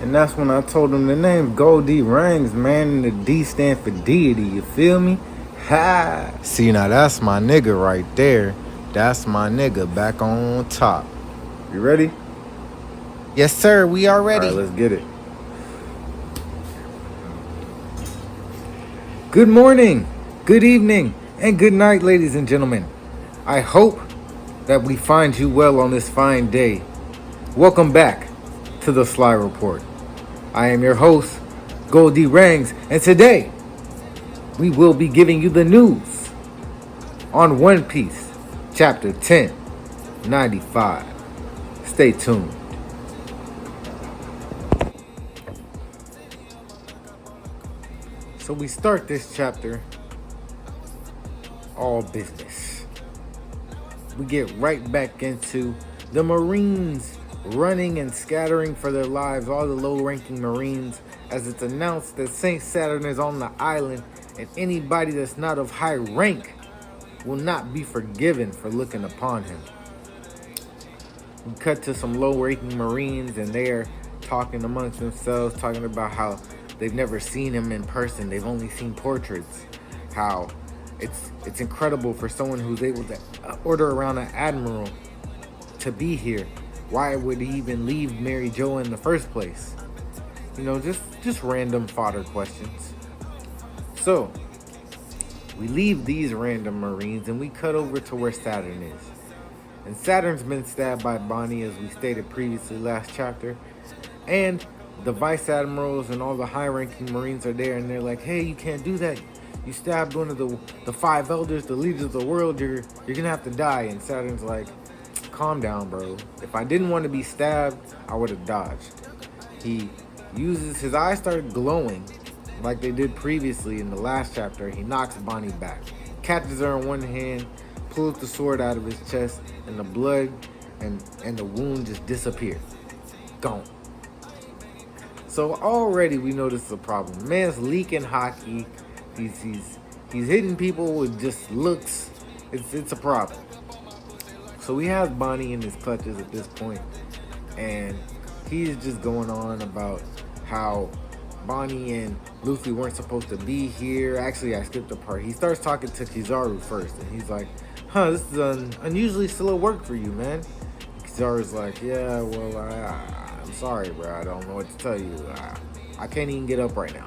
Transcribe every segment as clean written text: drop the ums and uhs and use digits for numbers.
And that's when I told him the name Goldie Rings, man, and the D stand for deity, you feel me? Ha! See, now that's my nigga right there. That's my nigga back on top. You ready? Yes, sir, we are ready. All right, let's get it. Good morning, good evening, and good night, ladies and gentlemen. I hope that we find you well on this fine day. Welcome back to the Slyy Report. I am your host, Goldie Rings, and today we will be giving you the news on One Piece, Chapter 1095. Stay tuned. So we start this chapter all business. We get right back into the Marines running and scattering for their lives, all the low-ranking Marines, as it's announced that Saint Saturn is on the island and anybody that's not of high rank will not be forgiven for looking upon him. We cut to some low-ranking Marines and they're talking amongst themselves, talking about how they've never seen him in person. They've only seen portraits. How it's incredible for someone who's able to order around an admiral to be here. Why would he even leave Mary Jo in the first place? You know, just random fodder questions. So, we leave these random Marines and we cut over to where Saturn is. And Saturn's been stabbed by Bonnie, as we stated previously last chapter. And the vice admirals and all the high-ranking Marines are there, and they're like, hey, you can't do that. You stabbed one of the five elders, the leaders of the world, you're gonna have to die. And Saturn's like, calm down, bro. If I didn't want to be stabbed, I would have dodged. He uses, his eyes started glowing like they did previously in the last chapter. He knocks Bonnie back, catches her in one hand, pulls the sword out of his chest, and the blood and the wound just disappear. Gone. So already we know this is a problem. Man's leaking hockey. He's hitting people with just looks. It's a problem. So we have Bonnie in his clutches at this point, and he's just going on about how Bonnie and Luffy weren't supposed to be here. Actually, I skipped a part. He starts talking to Kizaru first, and he's like, huh, this is unusually slow work for you, man. Kizaru's like, yeah, well, I'm sorry, bro. I don't know what to tell you. I can't even get up right now.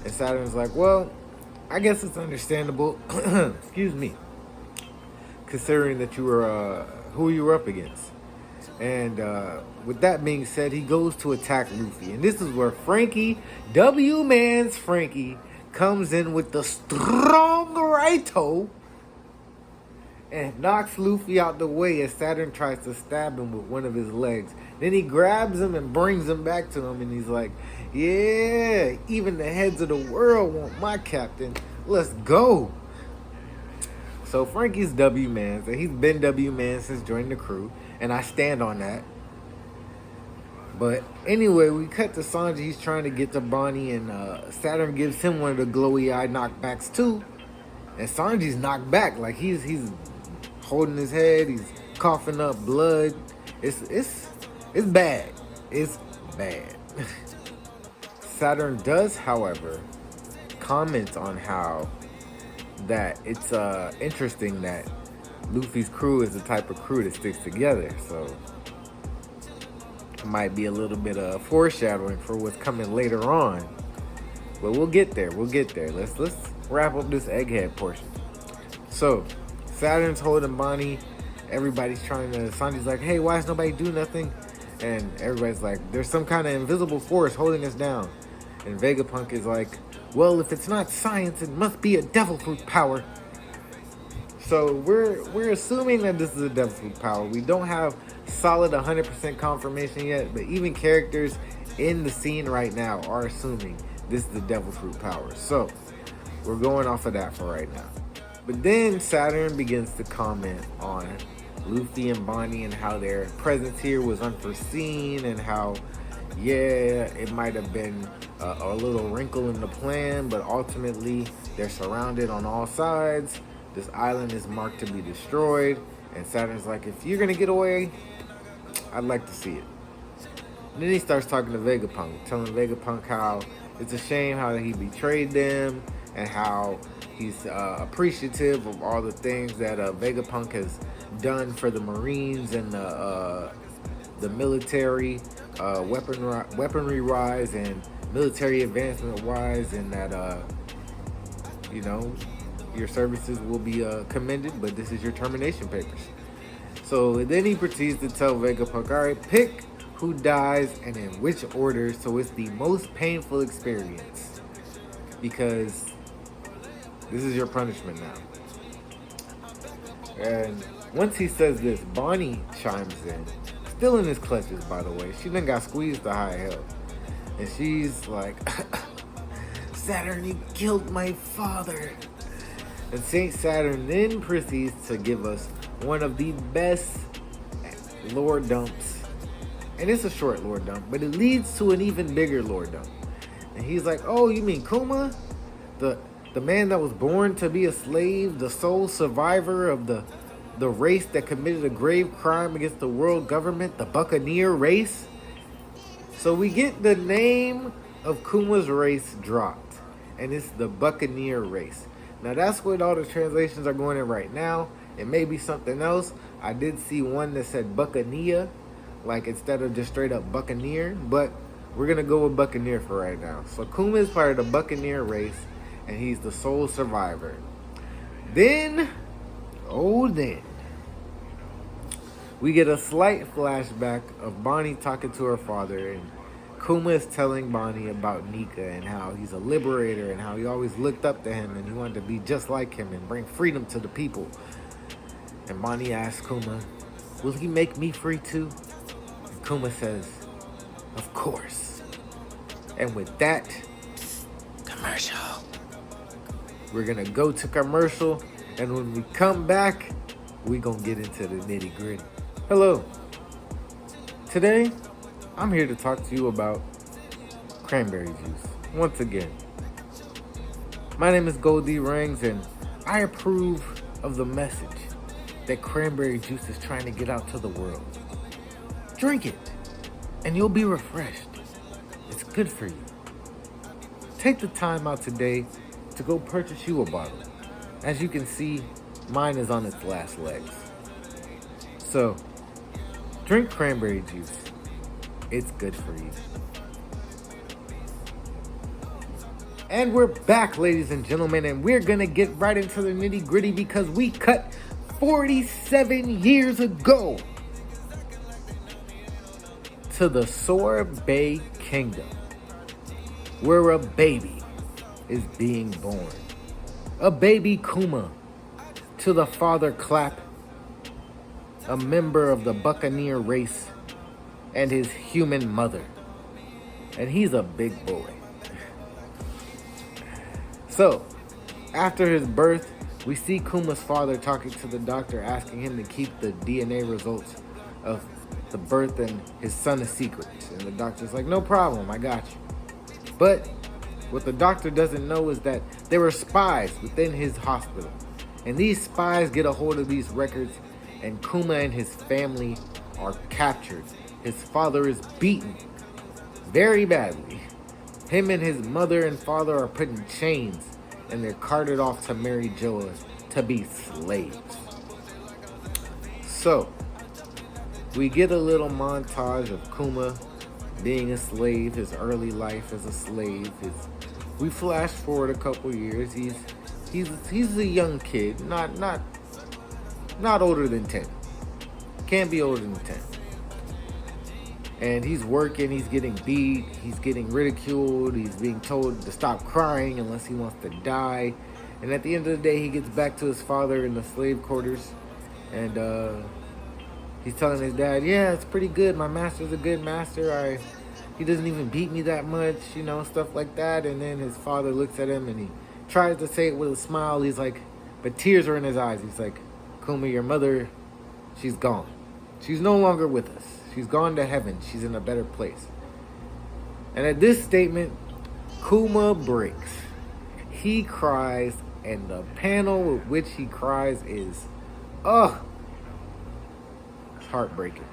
And Saturn's like, well, I guess it's understandable. Excuse me. Considering that you were, who you were up against. And with that being said, he goes to attack Luffy. And this is where Frankie, W-Man's Frankie, comes in with the strong right toe and knocks Luffy out the way as Saturn tries to stab him with one of his legs. Then he grabs him and brings him back to him, and he's like, yeah, even the heads of the world want my captain. Let's go. So Frankie's W-Man. So he's been W-Man since joining the crew, and I stand on that. But anyway, we cut to Sanji. He's trying to get to Bonnie, and Saturn gives him one of the glowy-eyed knockbacks too. And Sanji's knocked back, like he's holding his head, he's coughing up blood. It's bad. It's bad. Saturn does, however, comment on how that it's interesting that Luffy's crew is the type of crew that sticks together. So it might be a little bit of foreshadowing for what's coming later on. But we'll get there. Let's wrap up this egghead portion. So Saturn's holding Bonnie. Everybody's trying to. Sanji's like, hey, why is nobody doing nothing? And everybody's like, there's some kind of invisible force holding us down. And Vegapunk is like, well, if it's not science, it must be a devil fruit power. So we're assuming that this is a devil fruit power. We don't have solid 100% confirmation yet, but even characters in the scene right now are assuming this is the devil fruit power. So we're going off of that for right now. But then Saturn begins to comment on Luffy and Bonnie and how their presence here was unforeseen, and how, yeah, it might have been a little wrinkle in the plan, but ultimately they're surrounded on all sides. This island is marked to be destroyed, and Saturn's like, if you're gonna get away, I'd like to see it. And then he starts talking to Vegapunk, telling Vegapunk how it's a shame how he betrayed them and how he's appreciative of all the things that Vegapunk has done for the Marines and the military, weaponry wise and military advancement wise, and that your services will be commended, but this is your termination papers. So then he proceeds to tell Vegapunk, all right, pick who dies and in which order so it's the most painful experience. Because this is your punishment now. And once he says this, Bonnie chimes in. Still in his clutches, by the way. She then got squeezed to high hell. And she's like, Saturn, you killed my father. And Saint Saturn then proceeds to give us one of the best lore dumps. And it's a short lore dump, but it leads to an even bigger lore dump. And he's like, oh, you mean Kuma? The man that was born to be a slave, the sole survivor of the race that committed a grave crime against the world government, the Buccaneer race? So we get the name of Kuma's race dropped, and it's the Buccaneer race. Now that's what all the translations are going in right now. It may be something else. I did see one that said Buccaneer, like instead of just straight up Buccaneer, but we're going to go with Buccaneer for right now. So Kuma is part of the Buccaneer race, and he's the sole survivor. Then, we get a slight flashback of Bonnie talking to her father, and Kuma is telling Bonnie about Nika and how he's a liberator and how he always looked up to him and he wanted to be just like him and bring freedom to the people. And Bonnie asks Kuma, will he make me free too? And Kuma says, of course. And with that, commercial. We're gonna go to commercial, and when we come back, we gonna get into the nitty gritty. Hello. Today, I'm here to talk to you about cranberry juice, once again. My name is Goldie Rings, and I approve of the message that cranberry juice is trying to get out to the world. Drink it, and you'll be refreshed. It's good for you. Take the time out today to go purchase you a bottle. As you can see, mine is on its last legs. So, drink cranberry juice. It's good for you. And we're back, ladies and gentlemen, and we're gonna get right into the nitty gritty because we cut 47 years ago to the Sorbet Kingdom, where a baby is being born. A baby Kuma to the father Clap, a member of the Buccaneer race, and his human mother. And he's a big boy. So, after his birth, we see Kuma's father talking to the doctor, asking him to keep the DNA results of the birth and his son a secret. And the doctor's like, no problem, I got you. But what the doctor doesn't know is that there were spies within his hospital. And these spies get a hold of these records, and Kuma and his family are captured. His father is beaten very badly. Him and his mother and father are put in chains, and they're carted off to Mary Joa to be slaves. So, we get a little montage of Kuma being a slave, his early life as a slave. We flash forward a couple years. He's a young kid, not older than 10. Can't be older than 10. And he's working, he's getting beat, he's getting ridiculed, he's being told to stop crying unless he wants to die. And at the end of the day, he gets back to his father in the slave quarters, and he's telling his dad, yeah, it's pretty good, my master's a good master, he doesn't even beat me that much, stuff like that. And then his father looks at him and he tries to say it with a smile. He's like, but tears are in his eyes. He's like, Kuma, your mother, she's gone. She's no longer with us. She's gone to heaven. She's in a better place. And at this statement, Kuma breaks. He cries, and the panel with which he cries is, it's heartbreaking.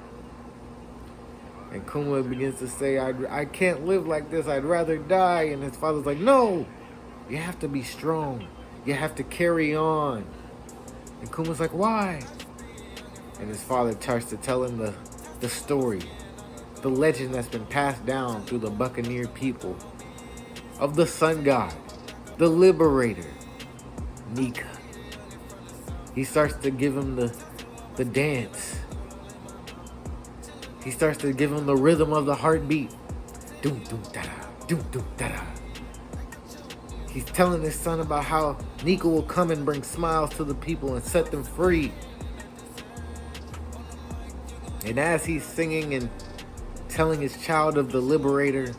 And Kuma begins to say, I can't live like this. I'd rather die. And his father's like, no, you have to be strong. You have to carry on. And Kuma's like, why? And his father starts to tell him the story, the legend that's been passed down through the Buccaneer people of the sun god, the liberator, Nika. He starts to give him the dance. He starts to give him the rhythm of the heartbeat. Doom, doom, da-da, doom, doom, da-da. He's telling his son about how Nika will come and bring smiles to the people and set them free. And as he's singing and telling his child of the liberator,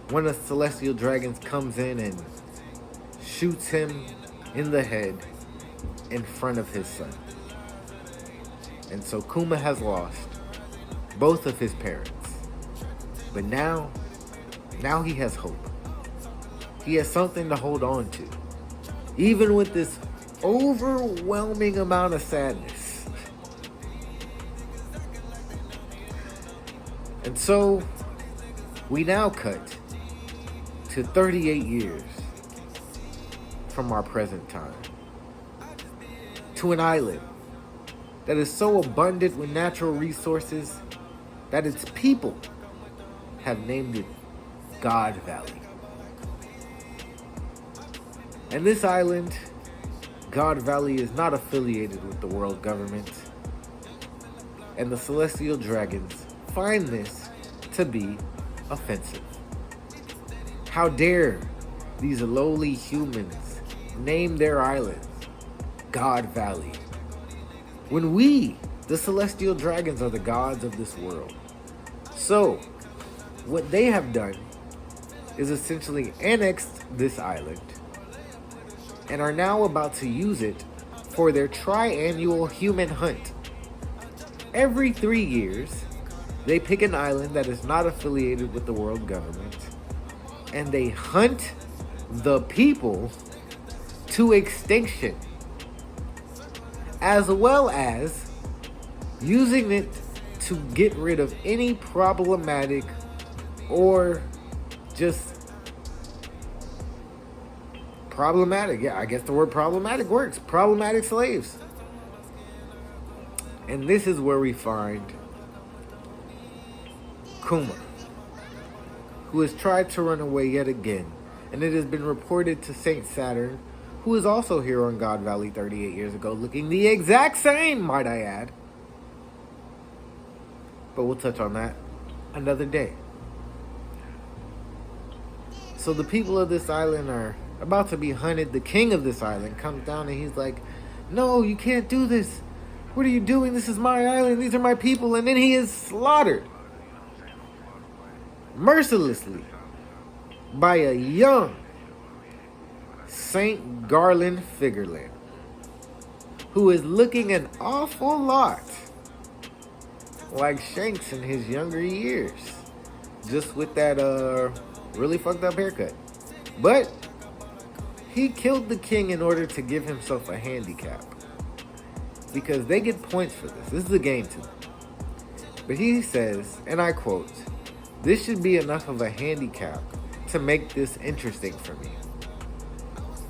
one of the celestial dragons comes in and shoots him in the head in front of his son. And so Kuma has lost both of his parents. But now he has hope. He has something to hold on to. Even with this overwhelming amount of sadness. And so we now cut to 38 years from our present time. To an island that is so abundant with natural resources that its people have named it God Valley. And this island, God Valley, is not affiliated with the world government. And the celestial dragons find this to be offensive. How dare these lowly humans name their island God Valley, when we, the celestial dragons, are the gods of this world. So, what they have done is essentially annexed this island and are now about to use it for their triannual human hunt. Every 3 years, they pick an island that is not affiliated with the world government, and they hunt the people to extinction, as well as using it to get rid of any problematic or just problematic, I guess the word problematic works, problematic slaves. And this is where we find Kuma, who has tried to run away yet again, and it has been reported to Saint Saturn, who is also here on God Valley 38 years ago, looking the exact same, might I add. But we'll touch on that another day. So the people of this island are about to be hunted. The king of this island comes down and he's like, no, you can't do this. What are you doing? This is my island. These are my people. And then he is slaughtered mercilessly by a young Saint Garland Figureland, who is looking an awful lot like Shanks in his younger years, just with that really fucked up haircut. But he killed the king in order to give himself a handicap, because they get points for this. This is a game to them. But he says, and I quote, "This should be enough of a handicap to make this interesting for me.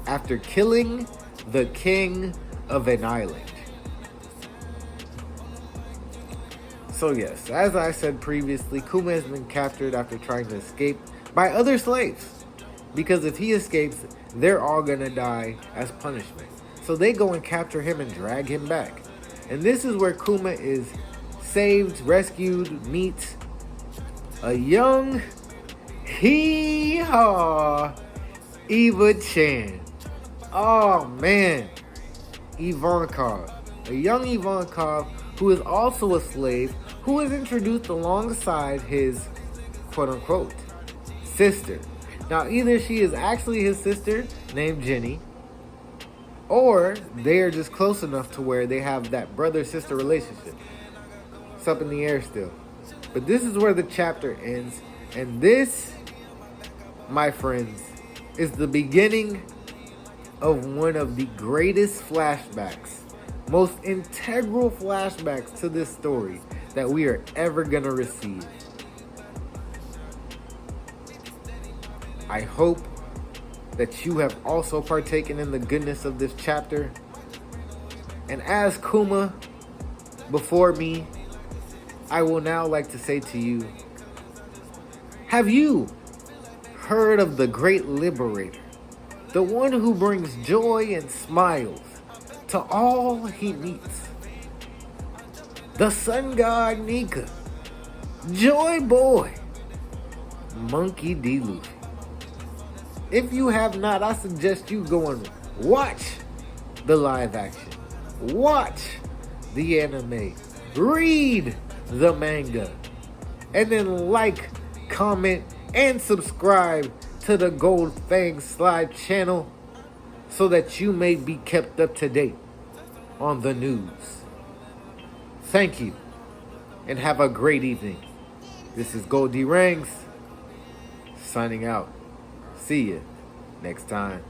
After killing the king of an island." So yes, as I said previously, Kuma has been captured after trying to escape by other slaves. Because if he escapes, they're all gonna die as punishment. So they go and capture him and drag him back. And this is where Kuma is saved, rescued, meets a young hee-haw Eva Chan. Oh man, Ivankov. A young Ivankov who is also a slave, who is introduced alongside his quote-unquote sister. Now either she is actually his sister, named Jenny, or they are just close enough to where they have that brother-sister relationship. It's up in the air still. But this is where the chapter ends. And this, my friends, is the beginning of one of the greatest flashbacks, most integral flashbacks to this story that we are ever going to receive. I hope that you have also partaken in the goodness of this chapter. And as Kuma before me, I will now like to say to you, have you heard of the great liberator, the one who brings joy and smiles to all he meets? The sun god Nika, Joy Boy, Monkey D. Luffy. If you have not, I suggest you go and watch the live action, watch the anime, read the manga, and then like, comment, and subscribe to the Gold Fang Slyy channel so that you may be kept up to date on the news. Thank you, and have a great evening. This is Goldie Rangs, signing out. See you next time.